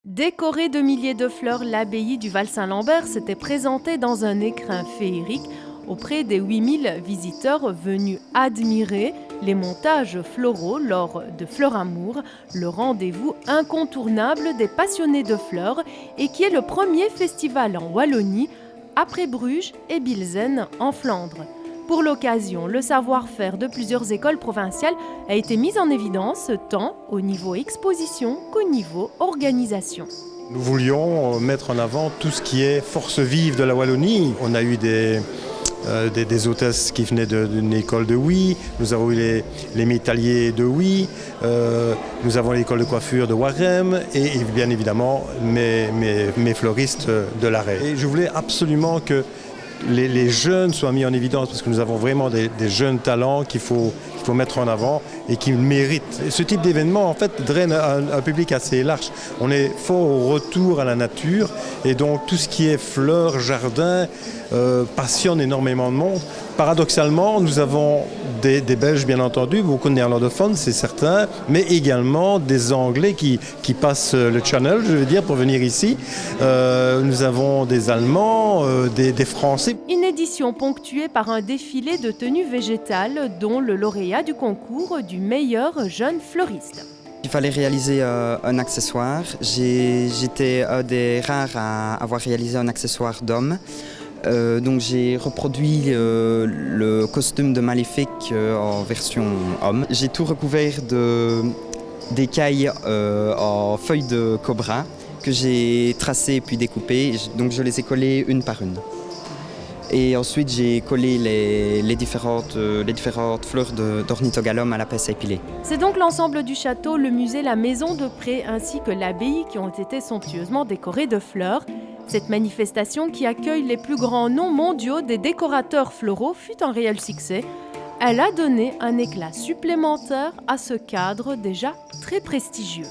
Décorée de milliers de fleurs, l'abbaye du Val-Saint-Lambert s'était présentée dans un écrin féerique auprès des 8000 visiteurs venus admirer les montages floraux lors de Fleur Amour, le rendez-vous incontournable des passionnés de fleurs et qui est le premier festival en Wallonie après Bruges et Bilzen en Flandre. Pour l'occasion, le savoir-faire de plusieurs écoles provinciales a été mis en évidence tant au niveau exposition qu'au niveau organisation. Nous voulions mettre en avant tout ce qui est force vive de la Wallonie. On a eu des hôtesses qui venaient d'une école de Huy, nous avons eu les métalliers de Huy, nous avons l'école de coiffure de Warem et bien évidemment mes fleuristes de l'Arrêt. Et je voulais absolument que les jeunes soient mis en évidence parce que nous avons vraiment des jeunes talents qu'il faut mettre en avant et qui méritent. Et ce type d'événement en fait draine un public assez large. On est fort au retour à la nature et donc tout ce qui est fleurs, jardins passionne énormément de monde. Paradoxalement, nous avons des Belges bien entendu, beaucoup de néerlandophones c'est certain, mais également des Anglais qui passent le channel, je veux dire, pour venir ici. Nous avons des Allemands, des Français. Une édition ponctuée par un défilé de tenues végétales dont le lauréat du concours du meilleur jeune fleuriste. Il fallait réaliser un accessoire. J'étais un des rares à avoir réalisé un accessoire d'homme. Donc j'ai reproduit le costume de Maléfique en version homme. J'ai tout recouvert d'écailles en feuilles de cobra que j'ai tracées puis découpées. Donc je les ai collées une par une. Et ensuite j'ai collé les différentes fleurs d'ornithogalum à la pince à épiler. C'est donc l'ensemble du château, le musée, la maison de pré ainsi que l'abbaye qui ont été somptueusement décorés de fleurs. Cette manifestation qui accueille les plus grands noms mondiaux des décorateurs floraux fut un réel succès. Elle a donné un éclat supplémentaire à ce cadre déjà très prestigieux.